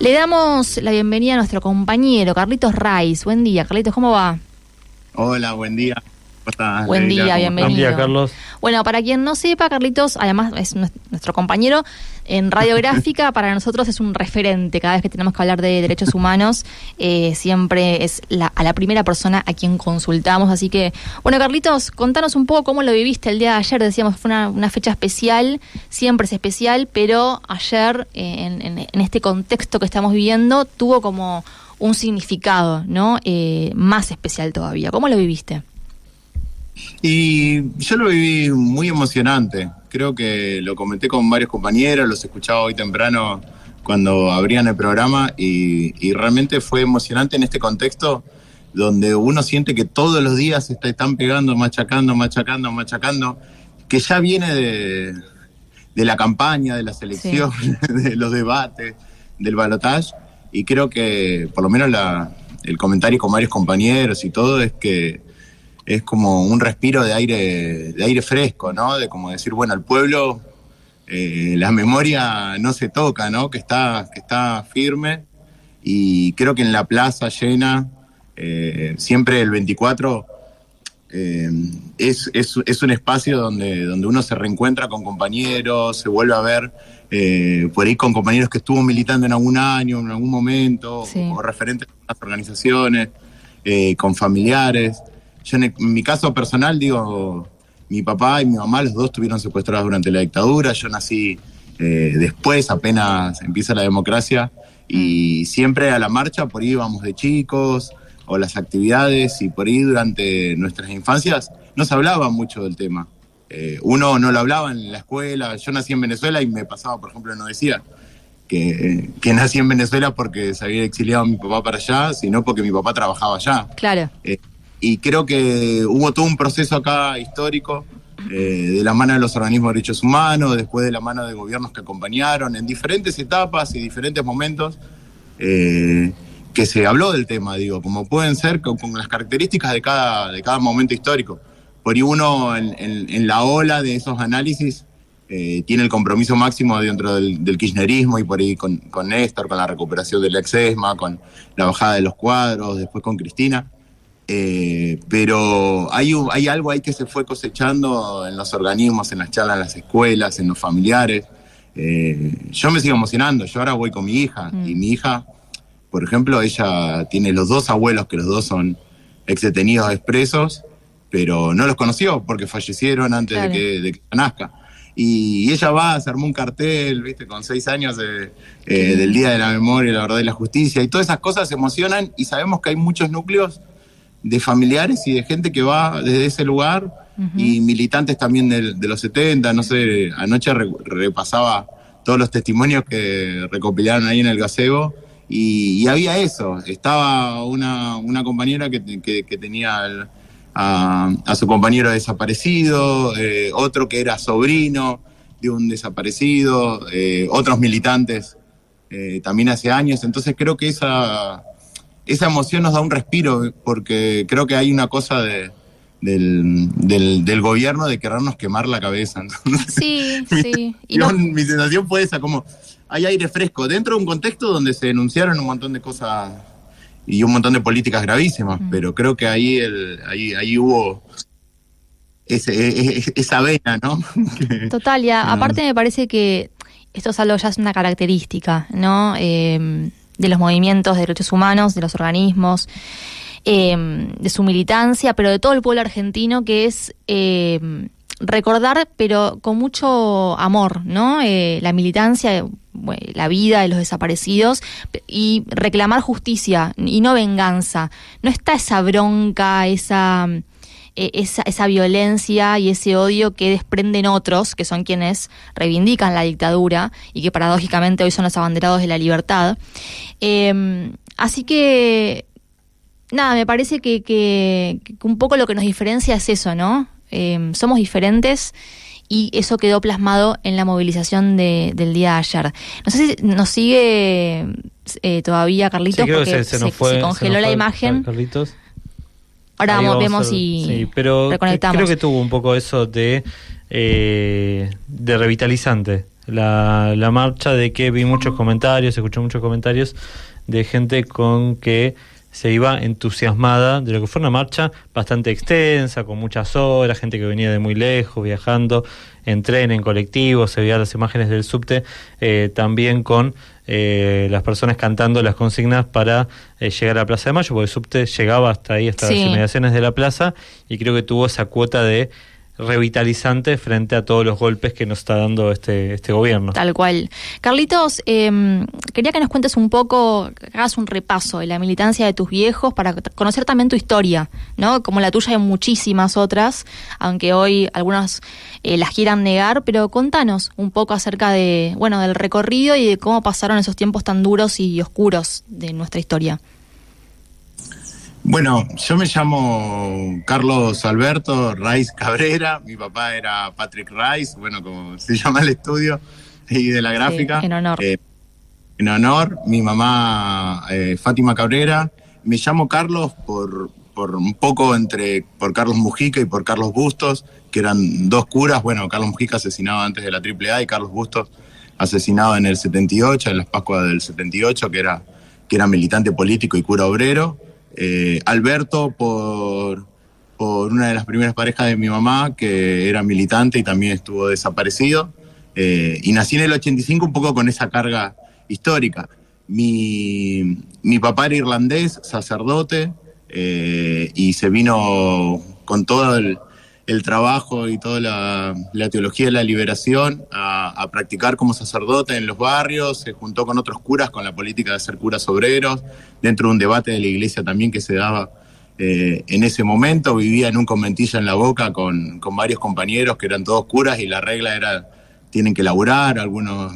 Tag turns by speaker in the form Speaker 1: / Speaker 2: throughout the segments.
Speaker 1: Le damos la bienvenida a nuestro compañero Carlitos Raiz. Buen día, Carlitos, ¿cómo va?
Speaker 2: Hola, buen día. ¿Cómo estás?
Speaker 1: Buen día, bienvenido.
Speaker 3: Buen día, Carlos.
Speaker 1: Bueno, para quien no sepa, Carlitos, además es nuestro compañero en Radiográfica. Para nosotros es un referente. Cada vez que tenemos que hablar de derechos humanos, siempre es a la primera persona a quien consultamos. Así que, bueno, Carlitos, contanos un poco cómo lo viviste el día de ayer. Decíamos, fue una fecha especial, siempre es especial, pero ayer, en este contexto que estamos viviendo, tuvo como un significado, ¿no? Más especial todavía. ¿Cómo lo viviste?
Speaker 2: Y yo lo viví muy emocionante. Creo que lo comenté con varios compañeros, los escuchaba hoy temprano cuando abrían el programa y realmente fue emocionante en este contexto donde uno siente que todos los días se están pegando, machacando, que ya viene de la campaña, de las elecciones, sí, de los debates, del balotaje, y creo que por lo menos el comentario con varios compañeros y todo es que es como un respiro de aire fresco, ¿no? De como decir, bueno, el pueblo, la memoria no se toca, ¿no? Que está firme, y creo que en la plaza llena, siempre el 24, es un espacio donde uno se reencuentra con compañeros, se vuelve a ver por ahí con compañeros que estuvo militando en algún año, en algún momento, sí, o referentes de las organizaciones, con familiares. Yo en mi caso personal, digo, mi papá y mi mamá, los dos estuvieron secuestrados durante la dictadura. Yo nací después, apenas empieza la democracia, y siempre a la marcha, por ahí íbamos de chicos, o las actividades, y por ahí durante nuestras infancias no se hablaba mucho del tema. Uno no lo hablaba en la escuela. Yo nací en Venezuela y me pasaba, por ejemplo, no decía que nací en Venezuela porque se había exiliado mi papá para allá, sino porque mi papá trabajaba allá.
Speaker 1: Claro.
Speaker 2: Y creo que hubo todo un proceso acá histórico, de la mano de los organismos de derechos humanos, después de la mano de gobiernos que acompañaron en diferentes etapas y diferentes momentos, que se habló del tema, digo, como pueden ser con las características de cada momento histórico. Por ahí uno en la ola de esos análisis tiene el compromiso máximo dentro del kirchnerismo, y por ahí con Néstor, con la recuperación del ex-ESMA, con la bajada de los cuadros, después con Cristina. Pero hay algo ahí que se fue cosechando en los organismos, en las charlas, en las escuelas, en los familiares. Yo me sigo emocionando. Yo ahora voy con mi hija, y mi hija, por ejemplo, ella tiene los dos abuelos, que los dos son exdetenidos expresos, pero no los conoció porque fallecieron antes, claro, de que nazca. Y ella se armó un cartel, ¿viste? Con 6 años del Día de la Memoria, la Verdad y la Justicia, y todas esas cosas se emocionan, y sabemos que hay muchos núcleos de familiares y de gente que va desde ese lugar, y militantes también de los 70, no sé, anoche repasaba todos los testimonios que recopilaron ahí en el gazebo, y había eso. Estaba una compañera que tenía a su compañero desaparecido, otro que era sobrino de un desaparecido, otros militantes también hace años. Entonces creo que esa emoción nos da un respiro, porque creo que hay una cosa del gobierno de querernos quemar la cabeza. Entonces,
Speaker 1: sí.
Speaker 2: Mi sensación fue esa, como hay aire fresco dentro de un contexto donde se denunciaron un montón de cosas y un montón de políticas gravísimas, pero creo que ahí hubo esa vena, ¿no?
Speaker 1: Total, y aparte me parece que esto es algo, ya es una característica, ¿no? De los movimientos de derechos humanos, de los organismos, de su militancia, pero de todo el pueblo argentino, que es recordar, pero con mucho amor, ¿no? La militancia, la vida de los desaparecidos, y reclamar justicia y no venganza. No está esa bronca, esa violencia y ese odio que desprenden otros, que son quienes reivindican la dictadura y que paradójicamente hoy son los abanderados de la libertad. Así que, nada, me parece que un poco lo que nos diferencia es eso, ¿no? Somos diferentes, y eso quedó plasmado en la movilización del día de ayer. No sé si nos sigue todavía, Carlitos,
Speaker 3: sí,
Speaker 1: porque
Speaker 3: se
Speaker 1: congeló la imagen.
Speaker 3: Carlitos.
Speaker 1: Ahora vemos y
Speaker 3: pero
Speaker 1: reconectamos.
Speaker 3: Creo que tuvo un poco eso de revitalizante la marcha, de que vi muchos comentarios, escuché muchos comentarios de gente con que se iba entusiasmada de lo que fue una marcha bastante extensa, con muchas horas, gente que venía de muy lejos, viajando en tren, en colectivo, se veían las imágenes del subte, también con las personas cantando las consignas para llegar a la Plaza de Mayo, porque el subte llegaba hasta ahí, hasta las inmediaciones de la plaza, y creo que tuvo esa cuota de revitalizante frente a todos los golpes que nos está dando este gobierno.
Speaker 1: Tal cual. Carlitos, quería que nos cuentes un poco, que hagas un repaso de la militancia de tus viejos para conocer también tu historia, ¿no? Como la tuya hay muchísimas otras, aunque hoy algunas las quieran negar, pero contanos un poco acerca de, bueno, del recorrido y de cómo pasaron esos tiempos tan duros y oscuros de nuestra historia.
Speaker 2: Bueno, yo me llamo Carlos Alberto Raiz Cabrera, mi papá era Patrick Raiz, bueno, como se llama el estudio y de la gráfica.
Speaker 1: Sí, en honor.
Speaker 2: En honor, mi mamá Fátima Cabrera. Me llamo Carlos por un poco por Carlos Mujica y por Carlos Bustos, que eran dos curas. Bueno, Carlos Mujica asesinado antes de la AAA y Carlos Bustos asesinado en el 78, en las Pascuas del 78, que era militante político y cura obrero. Alberto por una de las primeras parejas de mi mamá, que era militante y también estuvo desaparecido, y nací en el 85 un poco con esa carga histórica. Mi papá era irlandés, sacerdote, y se vino con todo el trabajo y toda la teología de la liberación a practicar como sacerdote en los barrios. Se juntó con otros curas con la política de ser curas obreros, dentro de un debate de la iglesia también que se daba en ese momento. Vivía en un conventillo en La Boca con varios compañeros que eran todos curas, y la regla era: tienen que laburar.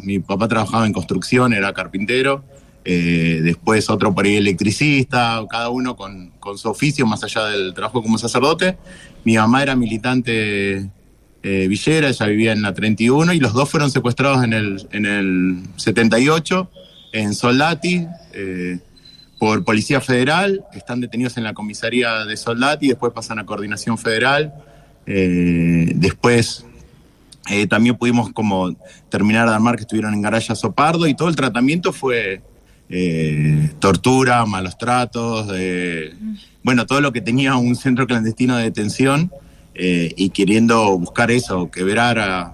Speaker 2: Mi papá trabajaba en construcción, era carpintero, después otro por ahí electricista, cada uno con su oficio más allá del trabajo como sacerdote. Mi mamá era militante villera, ella vivía en la 31, y los dos fueron secuestrados en el 78 en Soldati por Policía Federal. Están detenidos en la comisaría de Soldati, después pasan a Coordinación Federal. Después también pudimos como terminar de armar, que estuvieron en Garaya Sopardo, y todo el tratamiento fue tortura, malos tratos, bueno, todo lo que tenía un centro clandestino de detención, y queriendo buscar eso, quebrar a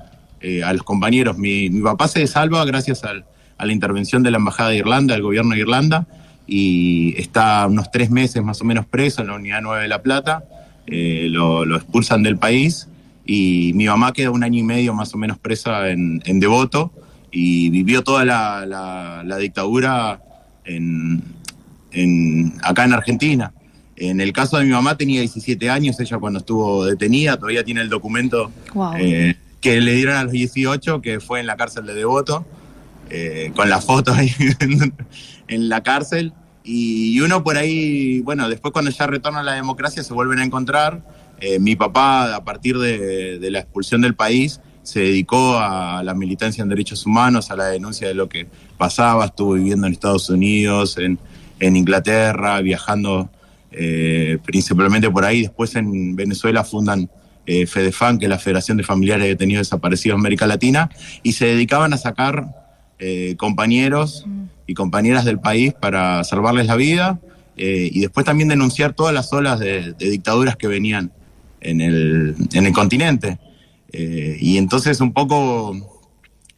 Speaker 2: los compañeros. Mi papá se salva gracias a la intervención de la Embajada de Irlanda, del gobierno de Irlanda, y está unos 3 meses más o menos preso en la Unidad 9 de La Plata. Lo expulsan del país, y mi mamá queda 1 año y medio más o menos presa en Devoto, y vivió toda la dictadura acá en Argentina. En el caso de mi mamá tenía 17 años, ella cuando estuvo detenida, todavía tiene el documento que le dieron a los 18, que fue en la cárcel de Devoto, con la foto ahí en la cárcel. Y uno por ahí, bueno, después cuando ya retorna a la democracia se vuelven a encontrar. Mi papá, a partir de la expulsión del país, se dedicó a la militancia en derechos humanos, a la denuncia de lo que pasaba. Estuvo viviendo en Estados Unidos, en Inglaterra, viajando principalmente por ahí. Después en Venezuela fundan FEDEFAN, que es la Federación de Familiares de Detenidos Desaparecidos de América Latina, y se dedicaban a sacar compañeros y compañeras del país para salvarles la vida, y después también denunciar todas las olas de dictaduras que venían en el continente. Y entonces un poco,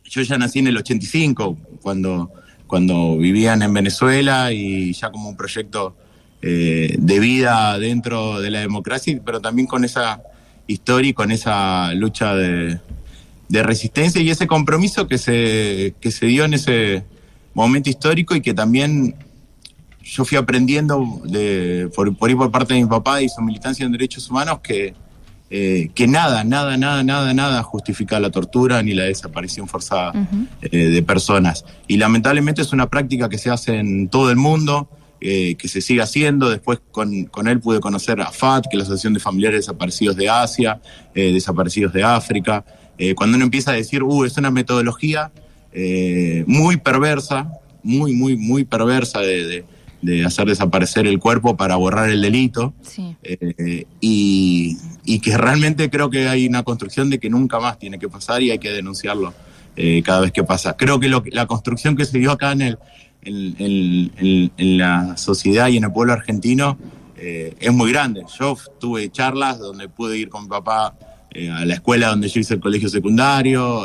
Speaker 2: yo ya nací en el 85, cuando vivían en Venezuela, y ya como un proyecto de vida dentro de la democracia, pero también con esa historia y con esa lucha de resistencia y ese compromiso que se dio en ese momento histórico, y que también yo fui aprendiendo por parte de mi papá y su militancia en derechos humanos, que nada justifica la tortura ni la desaparición forzada de personas. Y lamentablemente es una práctica que se hace en todo el mundo, que se sigue haciendo. Después con él pude conocer a FAT, que es la Asociación de Familiares Desaparecidos de Asia, Desaparecidos de África. Cuando uno empieza a decir, es una metodología muy perversa, muy perversa de hacer desaparecer el cuerpo para borrar el delito. Sí. Y que realmente creo que hay una construcción de que nunca más tiene que pasar, y hay que denunciarlo cada vez que pasa. Creo que la construcción que se dio acá en la sociedad y en el pueblo argentino es muy grande. Yo tuve charlas donde pude ir con mi papá a la escuela donde yo hice el colegio secundario,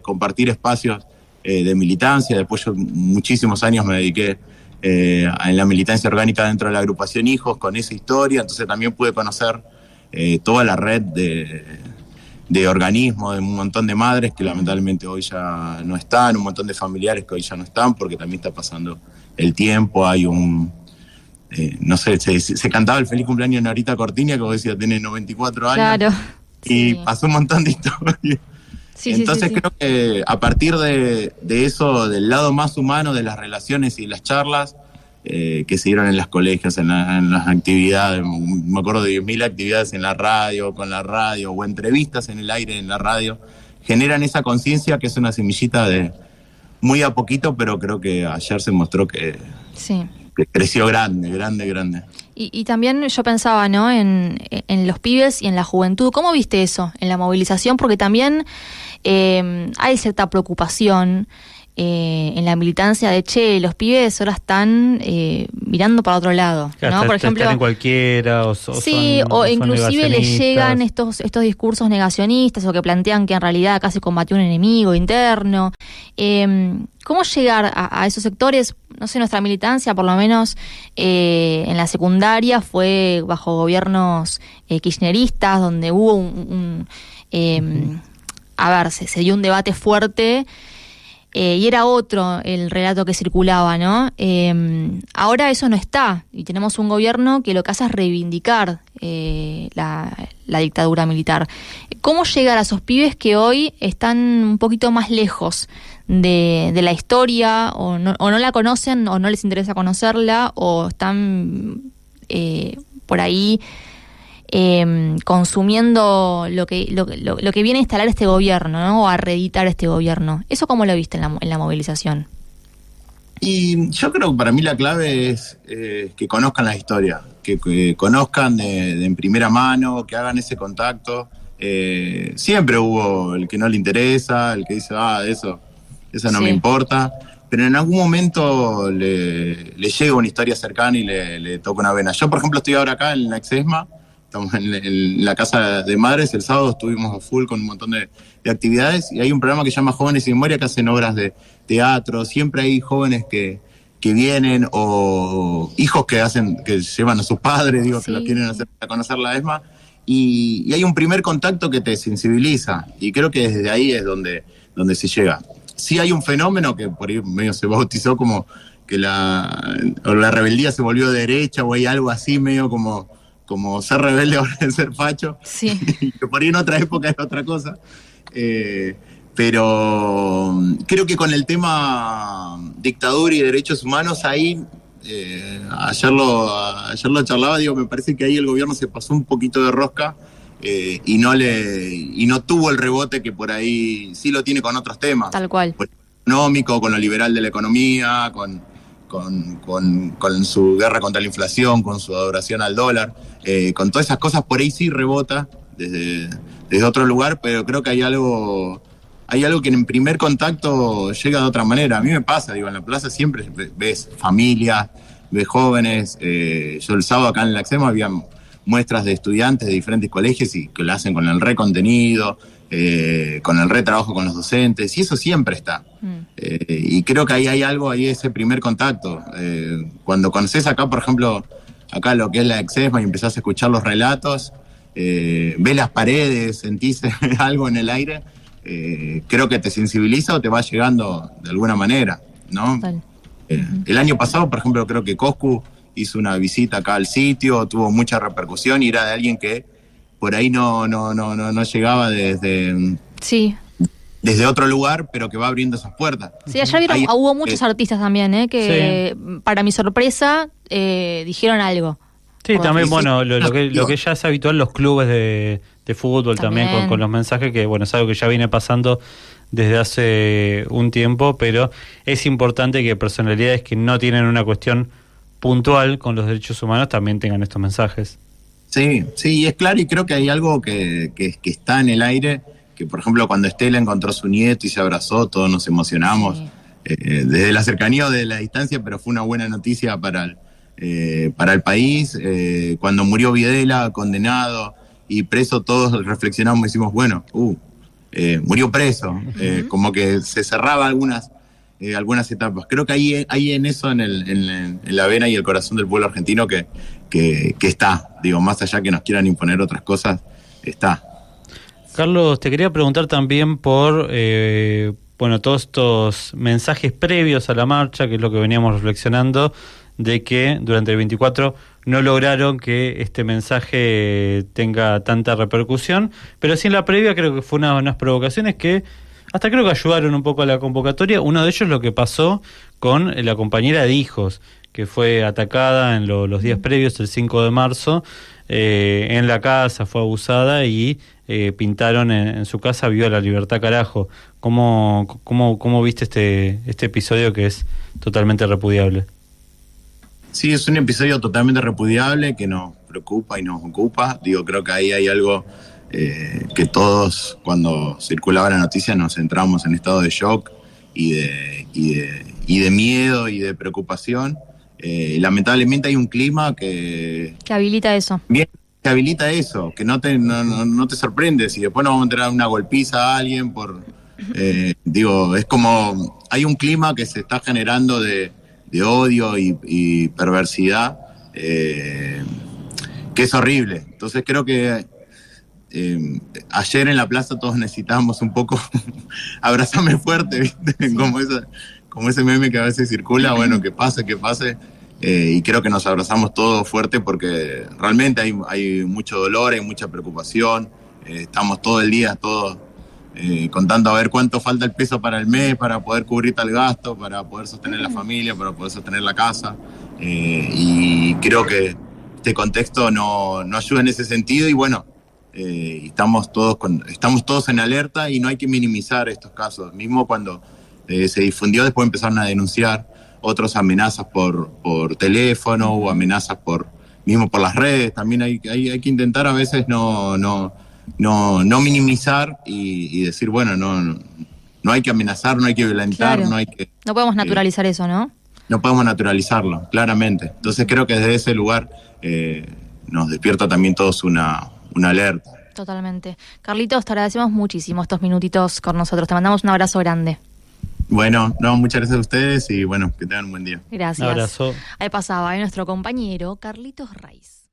Speaker 2: compartir espacios de militancia. Después yo muchísimos años me dediqué en la militancia orgánica dentro de la agrupación Hijos con esa historia, entonces también pude conocer toda la red de organismos, de un montón de madres que lamentablemente hoy ya no están, un montón de familiares que hoy ya no están porque también está pasando el tiempo. Hay no sé, se cantaba el feliz cumpleaños de Norita Cortiña, que vos decías, tiene 94 años.
Speaker 1: Claro.
Speaker 2: Y
Speaker 1: sí.
Speaker 2: pasó un montón de historias. Entonces creo que a partir de eso, del lado más humano de las relaciones y las charlas que se dieron en los colegios, en las actividades, me acuerdo de 10.000 actividades en la radio, con la radio, o entrevistas en el aire en la radio, generan esa conciencia que es una semillita de muy a poquito, pero creo que ayer se mostró que creció grande.
Speaker 1: Y también yo pensaba, ¿no?, en los pibes y en la juventud. ¿Cómo viste eso en la movilización? Porque también hay cierta preocupación en la militancia de, los pibes ahora están mirando para otro lado,
Speaker 3: claro,
Speaker 1: ¿no? Por ejemplo,
Speaker 3: están en cualquiera,
Speaker 1: o inclusive les llegan estos discursos negacionistas o que plantean que en realidad acá se combatió un enemigo interno. ¿Cómo llegar a esos sectores? No sé, nuestra militancia, por lo menos en la secundaria, fue bajo gobiernos kirchneristas, donde hubo se dio un debate fuerte. Y era otro el relato que circulaba, ¿no? Ahora eso no está, y tenemos un gobierno que lo que hace es reivindicar la dictadura militar. ¿Cómo llegar a esos pibes que hoy están un poquito más lejos de la historia, o no la conocen, o no les interesa conocerla, o están por ahí consumiendo lo que viene a instalar este gobierno, ¿no?, o a reeditar este gobierno? ¿Eso cómo lo viste en la movilización?
Speaker 2: Y yo creo que para mí la clave es que conozcan la historia, que conozcan de en primera mano, que hagan ese contacto. Siempre hubo el que no le interesa, el que dice, eso no me importa, pero en algún momento le llega una historia cercana y le toca una vena. Yo, por ejemplo, estoy ahora acá en la Exesma. Estamos en la casa de madres. El sábado estuvimos a full con un montón de actividades, y hay un programa que se llama Jóvenes sin Memoria, que hacen obras de teatro. Siempre hay jóvenes que vienen, o hijos que llevan a sus padres, que los quieren hacer para conocer la ESMA, y hay un primer contacto que te sensibiliza, y creo que desde ahí es donde se llega. Sí hay un fenómeno que por ahí medio se bautizó como que la rebeldía se volvió derecha, o hay algo así medio como ser rebelde ahora es ser facho. Sí. Que por ahí en otra época es otra cosa. Pero creo que con el tema dictadura y derechos humanos, ahí ayer lo charlaba, me parece que ahí el gobierno se pasó un poquito de rosca y no tuvo el rebote que por ahí sí lo tiene con otros temas.
Speaker 1: Tal cual.
Speaker 2: Con lo económico, con lo liberal de la economía, con su guerra contra la inflación, con su adoración al dólar, con todas esas cosas por ahí sí rebota desde otro lugar, pero creo que hay algo que en primer contacto llega de otra manera. A mí me pasa, en la plaza siempre ves familias, ves jóvenes. Yo el sábado acá en la Exema había muestras de estudiantes de diferentes colegios y que lo hacen con el recontenido, con el retrabajo con los docentes, y eso siempre está. Y creo que ahí hay algo, ahí ese primer contacto. Cuando conoces acá, por ejemplo, acá lo que es la Exesma y empezás a escuchar los relatos, ves las paredes, sentís algo en el aire, creo que te sensibiliza o te va llegando de alguna manera, ¿no? El año pasado, por ejemplo, creo que Coscu hizo una visita acá al sitio, tuvo mucha repercusión, y era de alguien que por ahí no llegaba desde otro lugar, pero que va abriendo esas puertas.
Speaker 1: Sí, ayer hubo muchos artistas también, que para mi sorpresa dijeron algo.
Speaker 3: Sí, también, lo que ya es habitual, los clubes de fútbol también con los mensajes, que es algo que ya viene pasando desde hace un tiempo, pero es importante que personalidades que no tienen una cuestión puntual con los derechos humanos también tengan estos mensajes.
Speaker 2: Sí, es claro, y creo que hay algo que está en el aire, que, por ejemplo, cuando Estela encontró a su nieto y se abrazó, todos nos emocionamos,
Speaker 1: Sí.
Speaker 2: Desde la cercanía o desde la distancia, pero fue una buena noticia para el país. Cuando murió Videla, condenado y preso, todos reflexionamos y decimos, bueno, murió preso. Como que se cerraba algunas etapas. Creo que hay en eso, en la vena y el corazón del pueblo argentino que está. Digo, más allá que nos quieran imponer otras cosas, está.
Speaker 3: Carlos, te quería preguntar también por todos estos mensajes previos a la marcha, que es lo que veníamos reflexionando, de que durante el 24 no lograron que este mensaje tenga tanta repercusión, pero sí en la previa creo que fue unas provocaciones que hasta creo que ayudaron un poco a la convocatoria. Uno de ellos es lo que pasó con la compañera de Hijos, que fue atacada en los días previos, el 5 de marzo, en la casa, fue abusada y pintaron en su casa "Viva la libertad, carajo". ¿Cómo viste este episodio que es totalmente repudiable?
Speaker 2: Sí, es un episodio totalmente repudiable que nos preocupa y nos ocupa. Digo, creo que ahí hay algo que todos, cuando circulaba la noticia, nos entramos en estado de shock y de miedo y de preocupación. Lamentablemente hay un clima que
Speaker 1: habilita eso.
Speaker 2: Bien, que habilita eso, que no te sorprende si después nos vamos a entrar una golpiza a alguien es como hay un clima que se está generando de odio y perversidad, que es horrible. Entonces creo que ayer en la plaza todos necesitábamos un poco abrazarme fuerte, ¿viste? Sí. Como ese meme que a veces circula, bueno, que pase, y creo que nos abrazamos todos fuerte porque realmente hay mucho dolor, hay mucha preocupación, estamos todo el día, todos contando a ver cuánto falta el peso para el mes, para poder cubrir tal gasto, para poder sostener la familia, para poder sostener la casa, y creo que este contexto no ayuda en ese sentido, y bueno, estamos todos en alerta y no hay que minimizar estos casos. Mismo cuando se difundió, después empezaron a denunciar otras amenazas por teléfono o amenazas mismo por las redes. También hay que intentar a veces no minimizar y decir, bueno, no hay que amenazar, no hay que violentar,
Speaker 1: claro. No podemos naturalizar eso, ¿no?
Speaker 2: No podemos naturalizarlo, claramente. Entonces creo que desde ese lugar nos despierta también todos una alerta.
Speaker 1: Totalmente. Carlitos, te agradecemos muchísimo estos minutitos con nosotros. Te mandamos un abrazo grande.
Speaker 2: Bueno, muchas gracias a ustedes y bueno, que tengan un buen día.
Speaker 1: Gracias.
Speaker 3: Un abrazo.
Speaker 1: Ahí pasaba nuestro compañero Carlitos Raiz.